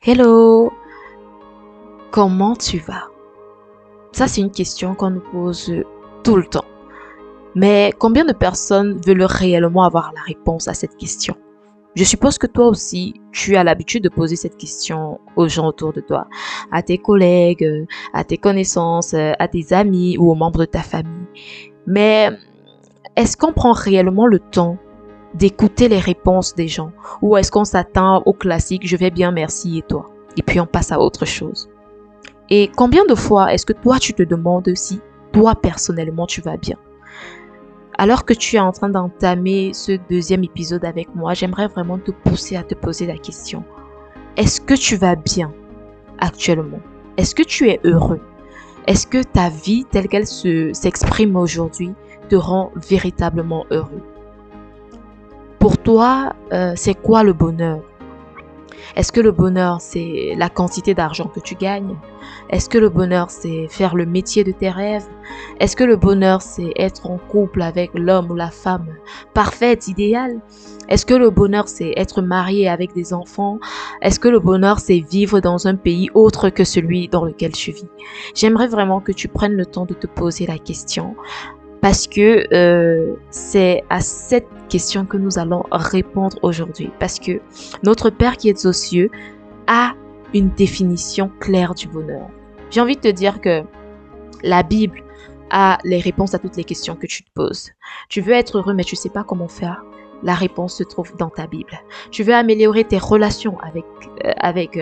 Hello, comment tu vas? Ça, c'est une question qu'on nous pose tout le temps. Mais combien de personnes veulent réellement avoir la réponse à cette question? Je suppose que toi aussi, tu as l'habitude de poser cette question aux gens autour de toi, à tes collègues, à tes connaissances, à tes amis ou aux membres de ta famille. Mais est-ce qu'on prend réellement le temps d'écouter les réponses des gens? Ou est-ce qu'on s'attend au classique, je vais bien, merci, et toi? Et puis on passe à autre chose. Et combien de fois est-ce que toi, tu te demandes si toi, personnellement, tu vas bien? Alors que tu es en train d'entamer ce deuxième épisode avec moi, j'aimerais vraiment te pousser à te poser la question. Est-ce que tu vas bien actuellement? Est-ce que tu es heureux? Est-ce que ta vie telle qu'elle s'exprime aujourd'hui te rend véritablement heureux? Pour toi, c'est quoi le bonheur? Est-ce que le bonheur, c'est la quantité d'argent que tu gagnes? Est-ce que le bonheur, c'est faire le métier de tes rêves? Est-ce que le bonheur, c'est être en couple avec l'homme ou la femme parfaite, idéale? Est-ce que le bonheur, c'est être marié avec des enfants? Est-ce que le bonheur, c'est vivre dans un pays autre que celui dans lequel tu vis? J'aimerais vraiment que tu prennes le temps de te poser la question parce que c'est à cette question que nous allons répondre aujourd'hui. Parce que notre Père qui est aux cieux a une définition claire du bonheur. J'ai envie de te dire que la Bible a les réponses à toutes les questions que tu te poses. Tu veux être heureux, mais tu ne sais pas comment faire. La réponse se trouve dans ta Bible. Tu veux améliorer tes relations avec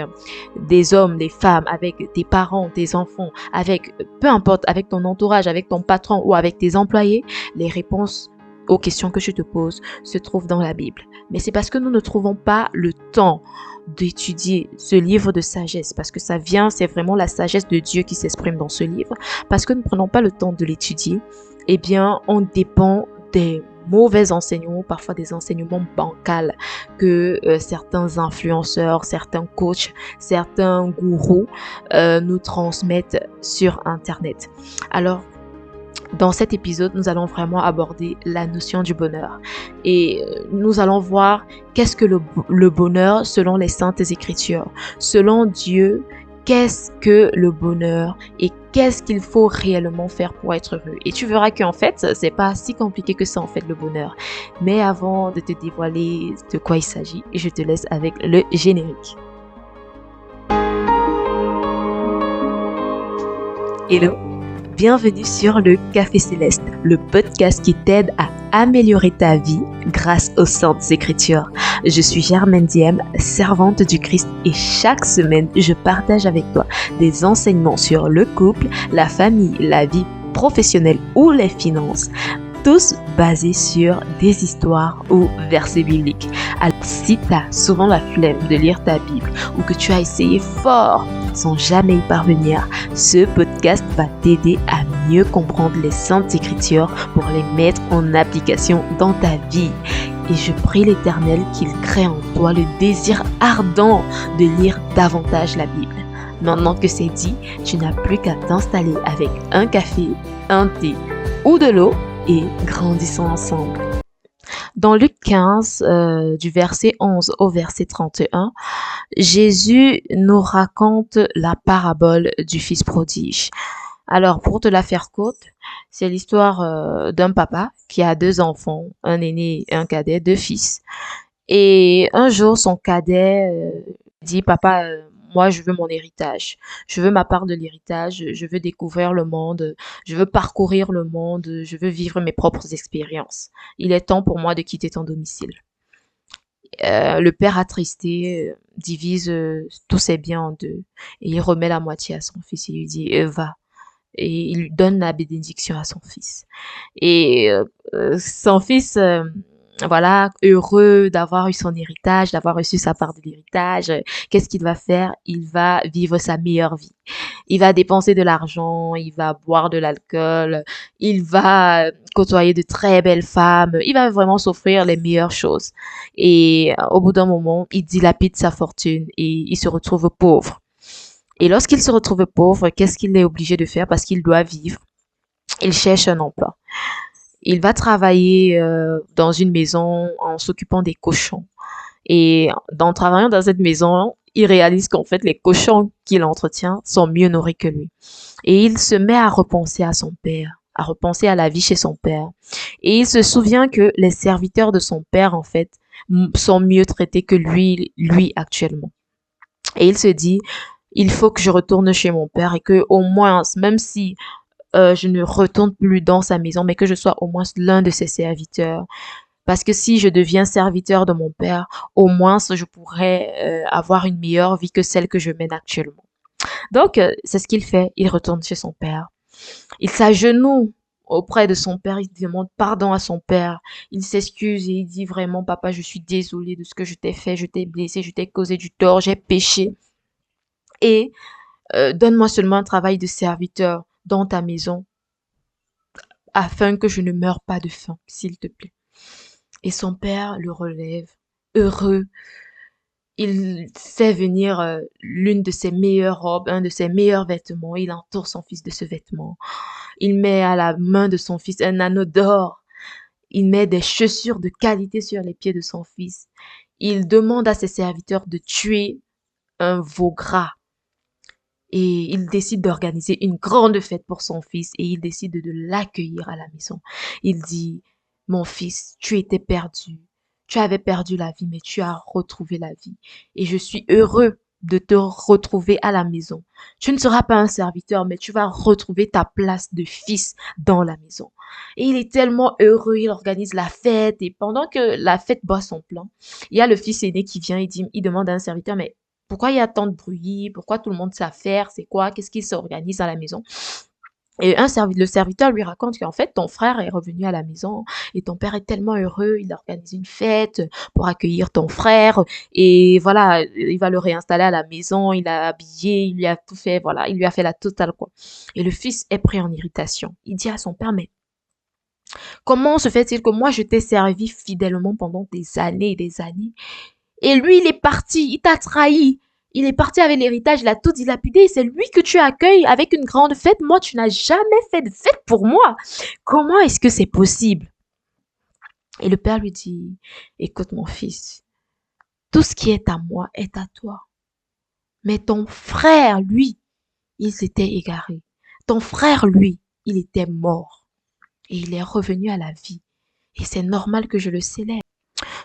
des hommes, des femmes, avec tes parents, tes enfants, avec peu importe, avec ton entourage, avec ton patron ou avec tes employés. Les réponses aux questions que tu te poses se trouvent dans la Bible. Mais c'est parce que nous ne trouvons pas le temps d'étudier ce livre de sagesse, parce que c'est vraiment la sagesse de Dieu qui s'exprime dans ce livre, parce que nous ne prenons pas le temps de l'étudier, eh bien, on dépend des mauvais enseignements, parfois des enseignements bancals que certains influenceurs, certains coachs, certains gourous nous transmettent sur Internet. Alors, dans cet épisode, nous allons vraiment aborder la notion du bonheur. Et nous allons voir qu'est-ce que le bonheur selon les saintes écritures. Selon Dieu, qu'est-ce que le bonheur et qu'est-ce qu'il faut réellement faire pour être heureux. Et tu verras qu'en fait, c'est pas si compliqué que ça en fait le bonheur. Mais avant de te dévoiler de quoi il s'agit, je te laisse avec le générique. Hello! Bienvenue sur le Café Céleste, le podcast qui t'aide à améliorer ta vie grâce aux Saintes Écritures. Je suis Germaine Diem, servante du Christ, et chaque semaine, je partage avec toi des enseignements sur le couple, la famille, la vie professionnelle ou les finances, tous basés sur des histoires ou versets bibliques. Alors, si tu as souvent la flemme de lire ta Bible ou que tu as essayé fort sans jamais y parvenir, ce podcast va t'aider à mieux comprendre les Saintes Écritures pour les mettre en application dans ta vie. Et je prie l'Éternel qu'il crée en toi le désir ardent de lire davantage la Bible. Maintenant que c'est dit, tu n'as plus qu'à t'installer avec un café, un thé ou de l'eau et grandissons ensemble. Dans Luc 15, du verset 11 au verset 31, Jésus nous raconte la parabole du fils prodige. Alors, pour te la faire courte, c'est l'histoire d'un papa qui a deux enfants, un aîné et un cadet, deux fils. Et un jour, son cadet dit, papa, moi, je veux mon héritage. Je veux ma part de l'héritage. Je veux découvrir le monde. Je veux parcourir le monde. Je veux vivre mes propres expériences. Il est temps pour moi de quitter ton domicile. Le père attristé divise tous ses biens en deux et il remet la moitié à son fils. Il lui dit, va. Et il lui donne la bénédiction à son fils. Et son fils voilà, heureux d'avoir eu son héritage, d'avoir reçu sa part de l'héritage, qu'est-ce qu'il va faire? Il va vivre sa meilleure vie. Il va dépenser de l'argent, il va boire de l'alcool, il va côtoyer de très belles femmes, il va vraiment s'offrir les meilleures choses. Et au bout d'un moment, il dilapide sa fortune et il se retrouve pauvre. Et lorsqu'il se retrouve pauvre, qu'est-ce qu'il est obligé de faire parce qu'il doit vivre? Il cherche un emploi. Il va travailler dans une maison en s'occupant des cochons. Et en travaillant dans cette maison, il réalise qu'en fait, les cochons qu'il entretient sont mieux nourris que lui. Et il se met à repenser à son père, à repenser à la vie chez son père. Et il se souvient que les serviteurs de son père, en fait, sont mieux traités que lui actuellement. Et il se dit, il faut que je retourne chez mon père et que au moins, même si je ne retourne plus dans sa maison, mais que je sois au moins l'un de ses serviteurs. Parce que si je deviens serviteur de mon père, au moins je pourrais avoir une meilleure vie que celle que je mène actuellement. Donc, c'est ce qu'il fait. Il retourne chez son père. Il s'agenouille auprès de son père. Il demande pardon à son père. Il s'excuse et il dit vraiment, papa, je suis désolé de ce que je t'ai fait. Je t'ai blessé, je t'ai causé du tort, j'ai péché. Et donne-moi seulement un travail de serviteur dans ta maison afin que je ne meure pas de faim, s'il te plaît. Et son père le relève, heureux. Il fait venir l'une de ses meilleures robes, un de ses meilleurs vêtements. Il entoure son fils de ce vêtement. Il met à la main de son fils un anneau d'or. Il met des chaussures de qualité sur les pieds de son fils. Il demande à ses serviteurs de tuer un veau gras. Et il décide d'organiser une grande fête pour son fils et il décide de l'accueillir à la maison. Il dit, mon fils, tu étais perdu. Tu avais perdu la vie, mais tu as retrouvé la vie. Et je suis heureux de te retrouver à la maison. Tu ne seras pas un serviteur, mais tu vas retrouver ta place de fils dans la maison. Et il est tellement heureux, il organise la fête. Et pendant que la fête bat son plein, il y a le fils aîné qui vient, il demande à un serviteur, mais pourquoi il y a tant de bruit? Pourquoi tout le monde s'affaire? C'est quoi? Qu'est-ce qui s'organise à la maison? Et le serviteur lui raconte qu'en fait, ton frère est revenu à la maison et ton père est tellement heureux, il organise une fête pour accueillir ton frère et voilà, il va le réinstaller à la maison, il l'a habillé, il lui a tout fait, voilà, il lui a fait la totale, quoi. Et le fils est pris en irritation. Il dit à son père, mais comment se fait-il que moi je t'ai servi fidèlement pendant des années et des années et lui, il est parti, il t'a trahi. Il est parti avec l'héritage, il a tout dilapidé. C'est lui que tu accueilles avec une grande fête. Moi, tu n'as jamais fait de fête pour moi. Comment est-ce que c'est possible? Et le père lui dit, écoute mon fils, tout ce qui est à moi est à toi. Mais ton frère, lui, il s'était égaré. Ton frère, lui, il était mort. Et il est revenu à la vie. Et c'est normal que je le célèbre.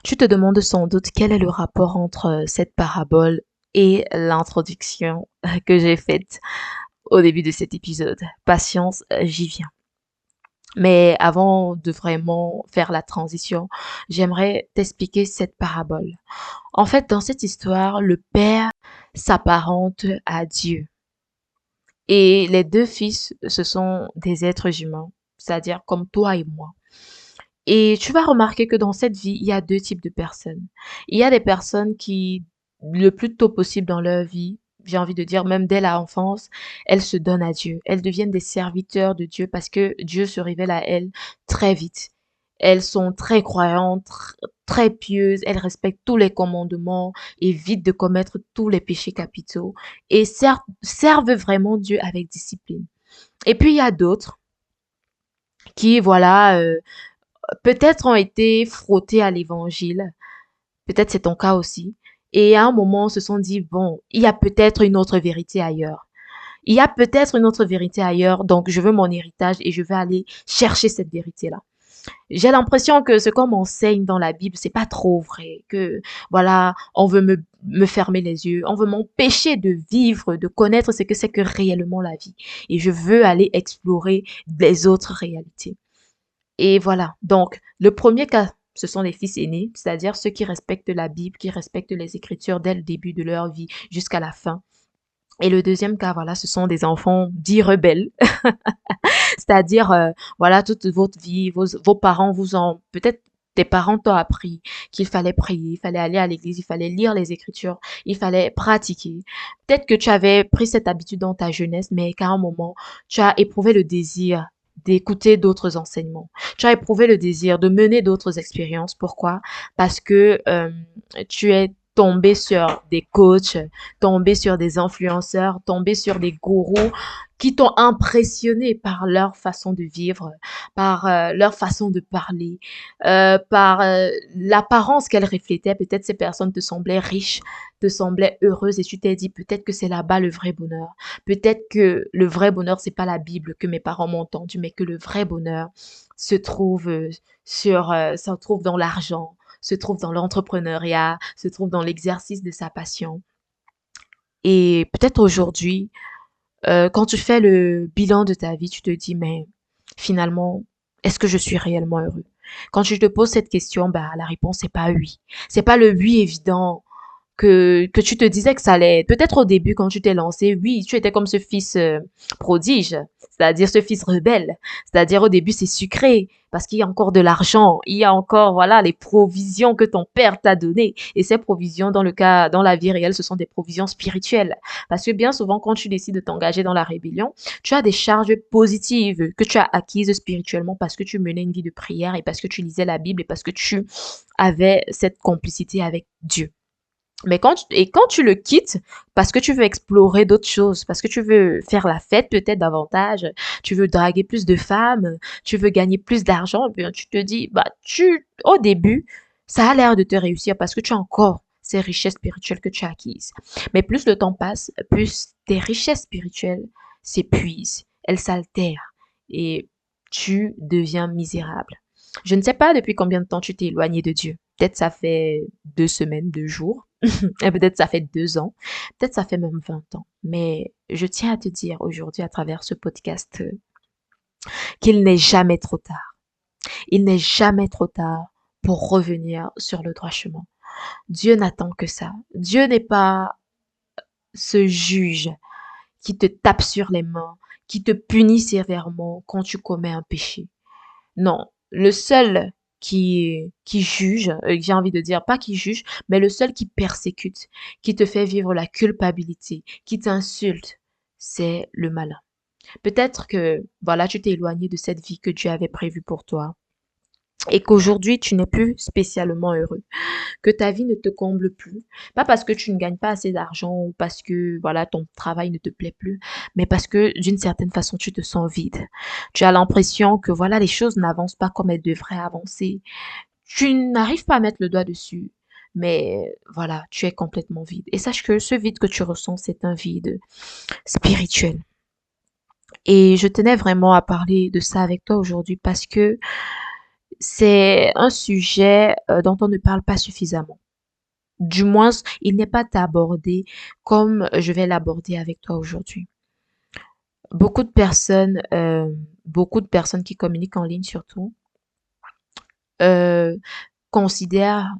Tu te demandes sans doute quel est le rapport entre cette parabole et l'introduction que j'ai faite au début de cet épisode. Patience, j'y viens. Mais avant de vraiment faire la transition, j'aimerais t'expliquer cette parabole. En fait, dans cette histoire, le père s'apparente à Dieu. Et les deux fils, ce sont des êtres humains, c'est-à-dire comme toi et moi. Et tu vas remarquer que dans cette vie, il y a deux types de personnes. Il y a des personnes qui, le plus tôt possible dans leur vie, j'ai envie de dire même dès l'enfance, elles se donnent à Dieu. Elles deviennent des serviteurs de Dieu parce que Dieu se révèle à elles très vite. Elles sont très croyantes, très pieuses, elles respectent tous les commandements, évitent de commettre tous les péchés capitaux et servent vraiment Dieu avec discipline. Et puis il y a d'autres qui, voilà, peut-être ont été frottés à l'évangile. Peut-être c'est ton cas aussi. Et à un moment, se sont dit, bon, il y a peut-être une autre vérité ailleurs. Il y a peut-être une autre vérité ailleurs, donc je veux mon héritage et je vais aller chercher cette vérité-là. J'ai l'impression que ce qu'on m'enseigne dans la Bible, c'est pas trop vrai, que voilà, on veut me fermer les yeux, on veut m'empêcher de vivre, de connaître ce que c'est que réellement la vie. Et je veux aller explorer les autres réalités. Et voilà. Donc, le premier cas, ce sont les fils aînés, c'est-à-dire ceux qui respectent la Bible, qui respectent les Écritures dès le début de leur vie jusqu'à la fin. Et le deuxième cas, voilà, ce sont des enfants dits rebelles, c'est-à-dire, voilà, toute votre vie, vos parents vous ont, peut-être tes parents t'ont appris qu'il fallait prier, il fallait aller à l'église, il fallait lire les Écritures, il fallait pratiquer. Peut-être que tu avais pris cette habitude dans ta jeunesse, mais qu'à un moment, tu as éprouvé le désir d'écouter d'autres enseignements. Tu as éprouvé le désir de mener d'autres expériences. Pourquoi? Parce que tu es tomber sur des coachs, tomber sur des influenceurs, tomber sur des gourous qui t'ont impressionné par leur façon de vivre, par leur façon de parler, par l'apparence qu'elles reflétaient. Peut-être ces personnes te semblaient riches, te semblaient heureuses et tu t'es dit peut-être que c'est là-bas le vrai bonheur. Peut-être que le vrai bonheur, c'est pas la Bible que mes parents m'ont entendu, mais que le vrai bonheur se trouve se trouve dans l'argent, se trouve dans l'entrepreneuriat, se trouve dans l'exercice de sa passion. Et peut-être aujourd'hui, quand tu fais le bilan de ta vie, tu te dis, mais finalement, est-ce que je suis réellement heureux? Quand tu te poses cette question, bah, la réponse c'est pas oui. C'est pas le oui évident que tu te disais que ça allait être. Peut-être au début, quand tu t'es lancé, oui, tu étais comme ce fils prodige, c'est-à-dire ce fils rebelle. C'est-à-dire au début, c'est sucré parce qu'il y a encore de l'argent, il y a encore, voilà, les provisions que ton père t'a données. Et ces provisions, dans la vie réelle, ce sont des provisions spirituelles. Parce que bien souvent, quand tu décides de t'engager dans la rébellion, tu as des charges positives que tu as acquises spirituellement parce que tu menais une vie de prière et parce que tu lisais la Bible et parce que tu avais cette complicité avec Dieu. Mais quand tu le quittes, parce que tu veux explorer d'autres choses, parce que tu veux faire la fête peut-être davantage, tu veux draguer plus de femmes, tu veux gagner plus d'argent, eh bien, tu te dis, bah, au début, ça a l'air de te réussir parce que tu as encore ces richesses spirituelles que tu as acquises. Mais plus le temps passe, plus tes richesses spirituelles s'épuisent, elles s'altèrent et tu deviens misérable. Je ne sais pas depuis combien de temps tu t'es éloigné de Dieu. Peut-être ça fait 2 semaines, 2 jours. Et peut-être ça fait 2 ans. Peut-être ça fait même 20 ans. Mais je tiens à te dire aujourd'hui à travers ce podcast qu'il n'est jamais trop tard. Il n'est jamais trop tard pour revenir sur le droit chemin. Dieu n'attend que ça. Dieu n'est pas ce juge qui te tape sur les mains, qui te punit sévèrement quand tu commets un péché. Non, le seul qui juge, j'ai envie de dire, pas qui juge, mais le seul qui persécute, qui te fait vivre la culpabilité, qui t'insulte, c'est le malin. Peut-être que, voilà, tu t'es éloigné de cette vie que Dieu avait prévue pour toi et qu'aujourd'hui tu n'es plus spécialement heureux, que ta vie ne te comble plus, pas parce que tu ne gagnes pas assez d'argent ou parce que voilà ton travail ne te plaît plus, mais parce que d'une certaine façon tu te sens vide. Tu as l'impression que voilà les choses n'avancent pas comme elles devraient avancer. Tu n'arrives pas à mettre le doigt dessus, mais voilà, tu es complètement vide. Et sache que ce vide que tu ressens, c'est un vide spirituel. Et je tenais vraiment à parler de ça avec toi aujourd'hui parce que c'est un sujet dont on ne parle pas suffisamment. Du moins, il n'est pas abordé comme je vais l'aborder avec toi aujourd'hui. Beaucoup de personnes qui communiquent en ligne surtout, euh, considèrent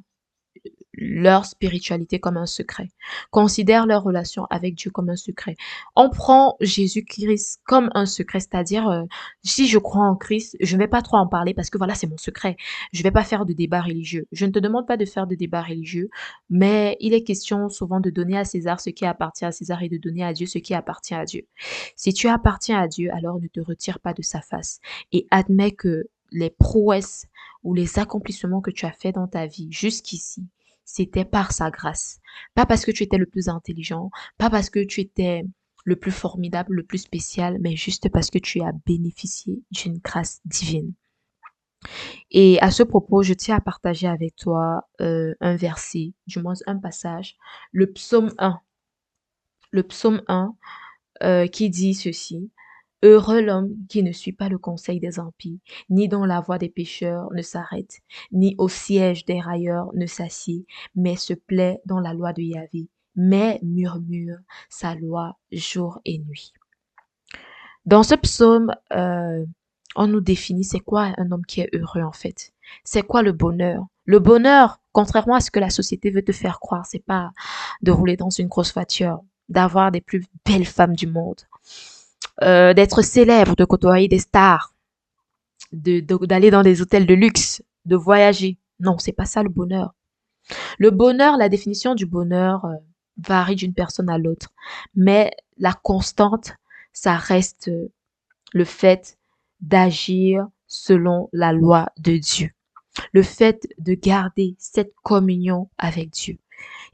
leur spiritualité comme un secret, considèrent leur relation avec Dieu comme un secret. On prend Jésus-Christ comme un secret, c'est-à-dire si je crois en Christ, je ne vais pas trop en parler parce que voilà, c'est mon secret. Je ne vais pas faire de débat religieux. Je ne te demande pas de faire de débat religieux, mais il est question souvent de donner à César ce qui appartient à César et de donner à Dieu ce qui appartient à Dieu. Si tu appartiens à Dieu, alors ne te retire pas de sa face et admets que les prouesses ou les accomplissements que tu as fait dans ta vie jusqu'ici, c'était par sa grâce. Pas parce que tu étais le plus intelligent, pas parce que tu étais le plus formidable, le plus spécial, mais juste parce que tu as bénéficié d'une grâce divine. Et à ce propos, je tiens à partager avec toi un verset, du moins un passage, le psaume 1. Le psaume 1 qui dit ceci. Heureux l'homme qui ne suit pas le conseil des impies, ni dans la voie des pécheurs ne s'arrête, ni au siège des railleurs ne s'assied, mais se plaît dans la loi de Yahvé, mais murmure sa loi jour et nuit. Dans ce psaume, on nous définit c'est quoi un homme qui est heureux en fait. C'est quoi le bonheur? Le bonheur, contrairement à ce que la société veut te faire croire, c'est pas de rouler dans une grosse voiture, d'avoir des plus belles femmes du monde, d'être célèbre, de côtoyer des stars, d'aller dans des hôtels de luxe, de voyager. Non, c'est pas ça le bonheur. Le bonheur, la définition du bonheur varie d'une personne à l'autre, mais la constante, ça reste le fait d'agir selon la loi de Dieu, le fait de garder cette communion avec Dieu.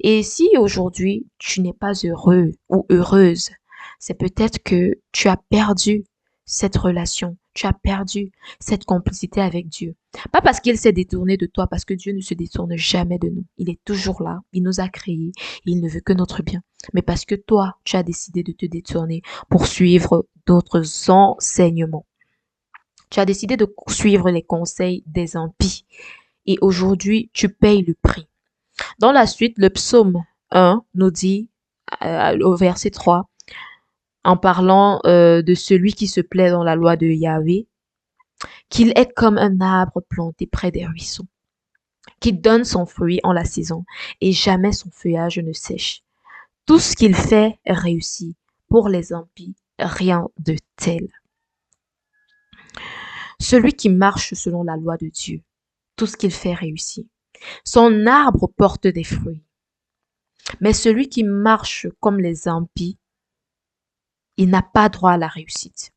Et si aujourd'hui tu n'es pas heureux ou heureuse, c'est peut-être que tu as perdu cette relation, tu as perdu cette complicité avec Dieu. Pas parce qu'il s'est détourné de toi, parce que Dieu ne se détourne jamais de nous. Il est toujours là, il nous a créés, et il ne veut que notre bien. Mais parce que toi, tu as décidé de te détourner pour suivre d'autres enseignements. Tu as décidé de suivre les conseils des impies. Et aujourd'hui, tu payes le prix. Dans la suite, le psaume 1 nous dit, au verset 3, en parlant de celui qui se plaît dans la loi de Yahvé, qu'il est comme un arbre planté près des ruisseaux, qui donne son fruit en la saison, et jamais son feuillage ne sèche. Tout ce qu'il fait réussit. Pour les impies, rien de tel. Celui qui marche selon la loi de Dieu, tout ce qu'il fait réussit. Son arbre porte des fruits. Mais celui qui marche comme les impies, il n'a pas droit à la réussite.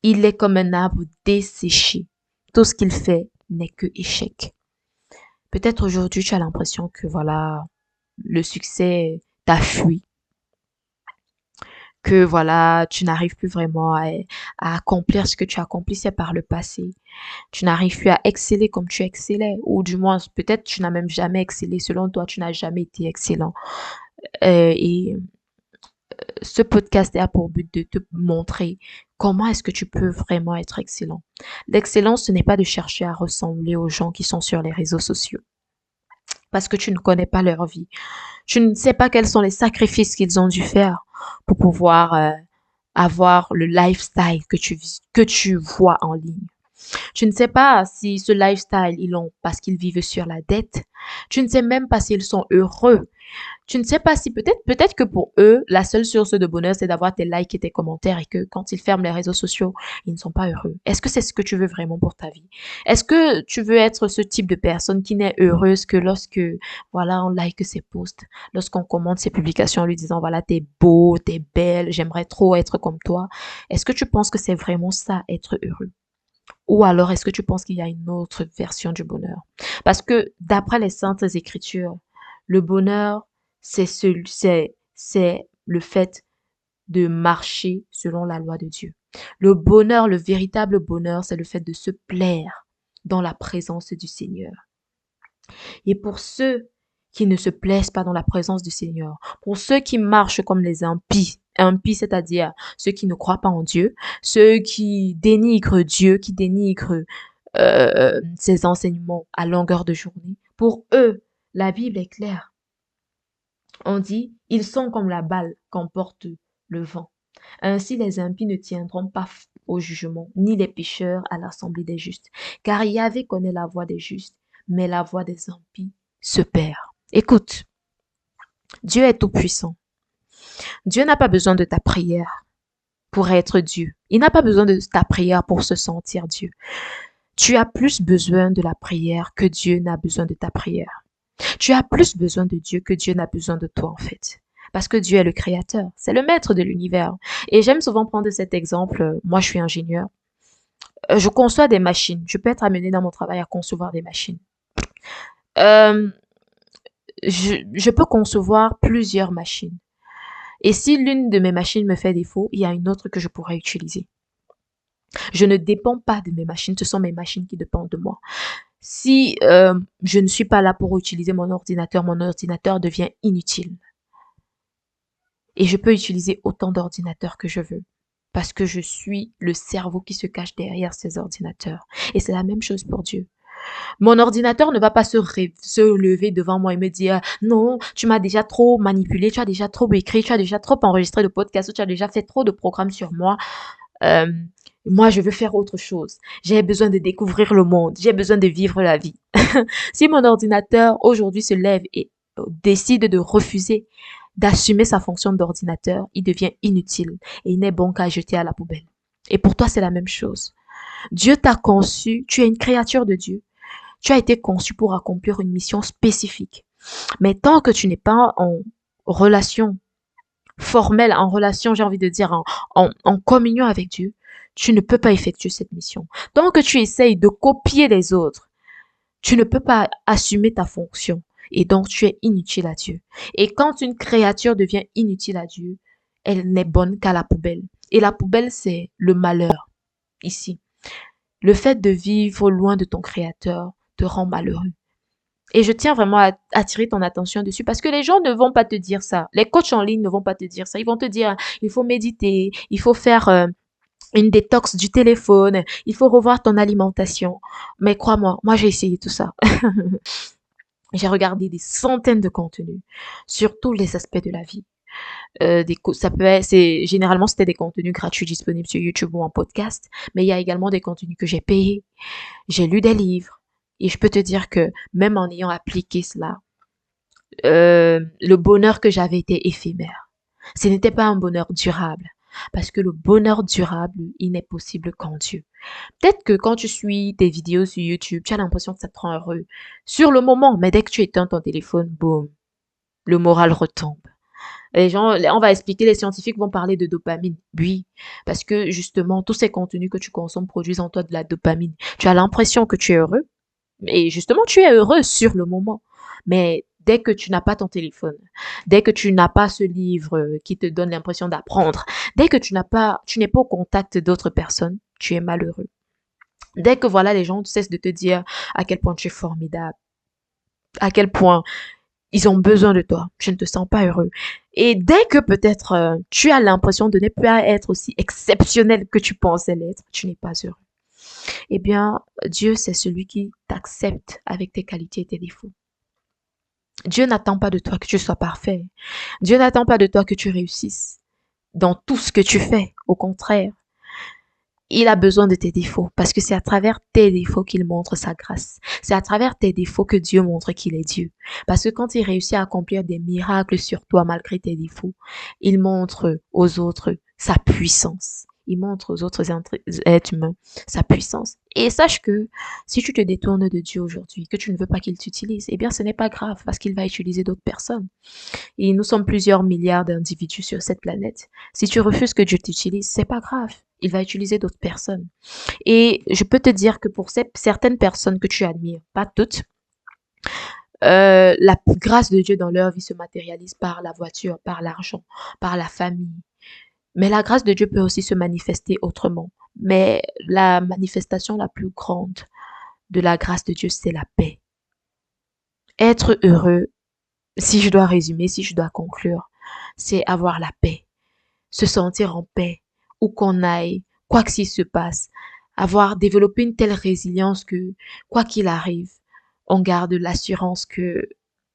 Il est comme un arbre desséché. Tout ce qu'il fait n'est que échec. Peut-être aujourd'hui, tu as l'impression que voilà, le succès t'a fui, que voilà, tu n'arrives plus vraiment à accomplir ce que tu accomplissais par le passé. Tu n'arrives plus à exceller comme tu excellais, ou du moins, peut-être tu n'as même jamais excellé. Selon toi, tu n'as jamais été excellent. Et ce podcast a pour but de te montrer comment est-ce que tu peux vraiment être excellent. L'excellence, ce n'est pas de chercher à ressembler aux gens qui sont sur les réseaux sociaux, parce que tu ne connais pas leur vie. Tu ne sais pas quels sont les sacrifices qu'ils ont dû faire pour pouvoir avoir le lifestyle que tu vois en ligne. Tu ne sais pas si ce lifestyle, ils l'ont parce qu'ils vivent sur la dette. Tu ne sais même pas s'ils sont heureux. Tu ne sais pas si peut-être que pour eux, la seule source de bonheur, c'est d'avoir tes likes et tes commentaires et que quand ils ferment les réseaux sociaux, ils ne sont pas heureux. Est-ce que c'est ce que tu veux vraiment pour ta vie? Est-ce que tu veux être ce type de personne qui n'est heureuse que lorsque, voilà, on like ses posts, lorsqu'on commente ses publications en lui disant, voilà, t'es beau, t'es belle, j'aimerais trop être comme toi. Est-ce que tu penses que c'est vraiment ça, être heureux? Ou alors est-ce que tu penses qu'il y a une autre version du bonheur? Parce que d'après les saintes écritures, le bonheur, c'est le fait de marcher selon la loi de Dieu. Le bonheur, le véritable bonheur, c'est le fait de se plaire dans la présence du Seigneur. Et pour ceux qui ne se plaisent pas dans la présence du Seigneur, pour ceux qui marchent comme les impies, c'est-à-dire ceux qui ne croient pas en Dieu, ceux qui dénigrent Dieu, qui dénigrent ses enseignements à longueur de journée, pour eux, la Bible est claire. On dit, ils sont comme la balle qu'emporte le vent. Ainsi les impies ne tiendront pas au jugement, ni les pécheurs à l'assemblée des justes. Car Yahvé connaît la voie des justes, mais la voie des impies se perd. Écoute, Dieu est tout-puissant. Dieu n'a pas besoin de ta prière pour être Dieu. Il n'a pas besoin de ta prière pour se sentir Dieu. Tu as plus besoin de la prière que Dieu n'a besoin de ta prière. Tu as plus besoin de Dieu que Dieu n'a besoin de toi en fait. Parce que Dieu est le créateur, c'est le maître de l'univers. Et j'aime souvent prendre cet exemple. Moi, je suis ingénieur. Je conçois des machines. Je peux être amenée dans mon travail à concevoir des machines. Euh, je peux concevoir plusieurs machines. Et si l'une de mes machines me fait défaut, il y a une autre que je pourrais utiliser. Je ne dépends pas de mes machines, ce sont mes machines qui dépendent de moi. Si je ne suis pas là pour utiliser mon ordinateur devient inutile. Et je peux utiliser autant d'ordinateurs que je veux. Parce que je suis le cerveau qui se cache derrière ces ordinateurs. Et c'est la même chose pour Dieu. Mon ordinateur ne va pas se lever devant moi et me dire non, tu m'as déjà trop manipulé, tu as déjà trop écrit, tu as déjà trop enregistré de podcasts, tu as déjà fait trop de programmes sur moi. Moi, je veux faire autre chose. J'ai besoin de découvrir le monde. J'ai besoin de vivre la vie. Si mon ordinateur aujourd'hui se lève et décide de refuser d'assumer sa fonction d'ordinateur, il devient inutile et il n'est bon qu'à jeter à la poubelle. Et pour toi, c'est la même chose. Dieu t'a conçu, tu es une créature de Dieu. Tu as été conçu pour accomplir une mission spécifique. Mais tant que tu n'es pas en relation formelle, en relation, j'ai envie de dire, en communion avec Dieu, tu ne peux pas effectuer cette mission. Tant que tu essayes de copier les autres, tu ne peux pas assumer ta fonction. Et donc, tu es inutile à Dieu. Et quand une créature devient inutile à Dieu, elle n'est bonne qu'à la poubelle. Et la poubelle, c'est le malheur, ici. Le fait de vivre loin de ton Créateur te rend malheureux. Et je tiens vraiment à attirer ton attention dessus parce que les gens ne vont pas te dire ça. Les coachs en ligne ne vont pas te dire ça. Ils vont te dire, il faut méditer, il faut faire une détox du téléphone, il faut revoir ton alimentation. Mais crois-moi, moi j'ai essayé tout ça. J'ai regardé des centaines de contenus sur tous les aspects de la vie. Ça peut être, généralement c'était des contenus gratuits disponibles sur YouTube ou en podcast, mais il y a également des contenus que j'ai payés. J'ai lu des livres et je peux te dire que même en ayant appliqué cela, le bonheur que j'avais était éphémère. Ce n'était pas un bonheur durable. Parce que le bonheur durable, il n'est possible qu'en Dieu. Peut-être que quand tu suis tes vidéos sur YouTube, tu as l'impression que ça te rend heureux sur le moment, mais dès que tu éteins ton téléphone, boum, le moral retombe. Les gens, on va expliquer, les scientifiques vont parler de dopamine. Oui, parce que justement, tous ces contenus que tu consommes produisent en toi de la dopamine. Tu as l'impression que tu es heureux, et justement, tu es heureux sur le moment. Mais dès que tu n'as pas ton téléphone, dès que tu n'as pas ce livre qui te donne l'impression d'apprendre, dès que tu n'es pas au contact d'autres personnes, tu es malheureux. Dès que voilà, les gens cessent de te dire à quel point tu es formidable, à quel point ils ont besoin de toi, je ne te sens pas heureux. Et dès que peut-être tu as l'impression de ne pas être aussi exceptionnel que tu pensais l'être, tu n'es pas heureux. Eh bien, Dieu, c'est celui qui t'accepte avec tes qualités et tes défauts. Dieu n'attend pas de toi que tu sois parfait. Dieu n'attend pas de toi que tu réussisses dans tout ce que tu fais. Au contraire, il a besoin de tes défauts parce que c'est à travers tes défauts qu'il montre sa grâce. C'est à travers tes défauts que Dieu montre qu'il est Dieu. Parce que quand il réussit à accomplir des miracles sur toi malgré tes défauts, il montre aux autres sa puissance. Il montre aux autres êtres humains sa puissance. Et sache que si tu te détournes de Dieu aujourd'hui, que tu ne veux pas qu'il t'utilise, eh bien ce n'est pas grave parce qu'il va utiliser d'autres personnes. Et nous sommes plusieurs milliards d'individus sur cette planète. Si tu refuses que Dieu t'utilise, c'est pas grave. Il va utiliser d'autres personnes. Et je peux te dire que pour certaines personnes que tu admires, pas toutes, la grâce de Dieu dans leur vie se matérialise par la voiture, par l'argent, par la famille. Mais la grâce de Dieu peut aussi se manifester autrement. Mais la manifestation la plus grande de la grâce de Dieu, c'est la paix. Être heureux, si je dois résumer, si je dois conclure, c'est avoir la paix. Se sentir en paix, où qu'on aille, quoi que s'il se passe, avoir développé une telle résilience que, quoi qu'il arrive, on garde l'assurance que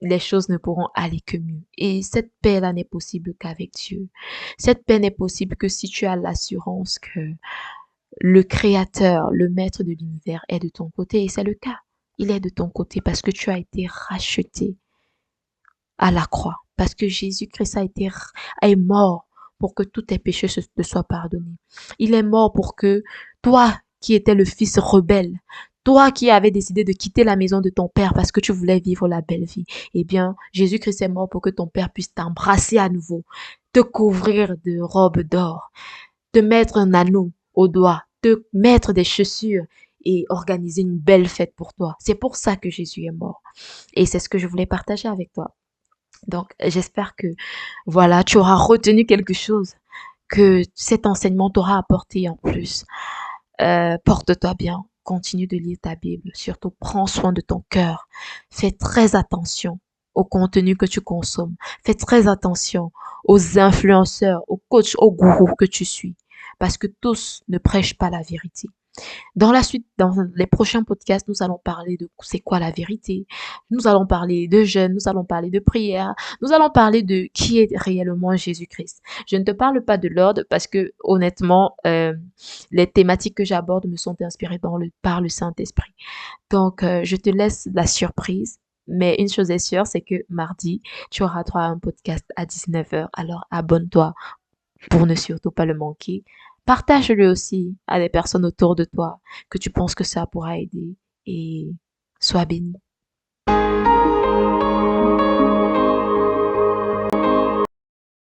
les choses ne pourront aller que mieux. Et cette paix-là n'est possible qu'avec Dieu. Cette paix n'est possible que si tu as l'assurance que le Créateur, le Maître de l'univers est de ton côté. Et c'est le cas. Il est de ton côté parce que tu as été racheté à la croix. Parce que Jésus-Christ est mort pour que tous tes péchés te soient pardonnés. Il est mort pour que toi, qui étais le fils rebelle, toi qui avais décidé de quitter la maison de ton père parce que tu voulais vivre la belle vie, eh bien, Jésus-Christ est mort pour que ton père puisse t'embrasser à nouveau, te couvrir de robes d'or, te mettre un anneau au doigt, te mettre des chaussures et organiser une belle fête pour toi. C'est pour ça que Jésus est mort. Et c'est ce que je voulais partager avec toi. Donc, j'espère que, voilà, tu auras retenu quelque chose, que cet enseignement t'aura apporté en plus. Porte-toi bien, continue de lire ta Bible, surtout prends soin de ton cœur. Fais très attention au contenu que tu consommes. Fais très attention aux influenceurs, aux coachs, aux gourous que tu suis, parce que tous ne prêchent pas la vérité. Dans la suite, dans les prochains podcasts, nous allons parler de c'est quoi la vérité. Nous allons parler de jeûne, nous allons parler de prière, nous allons parler de qui est réellement Jésus-Christ. Je ne te parle pas de l'ordre parce que honnêtement, les thématiques que j'aborde me sont inspirées par le Saint-Esprit. Donc, je te laisse la surprise. Mais une chose est sûre, c'est que mardi, tu auras droit à un podcast à 19h. Alors, abonne-toi pour ne surtout pas le manquer. Partage-le aussi à des personnes autour de toi que tu penses que ça pourra aider et sois béni.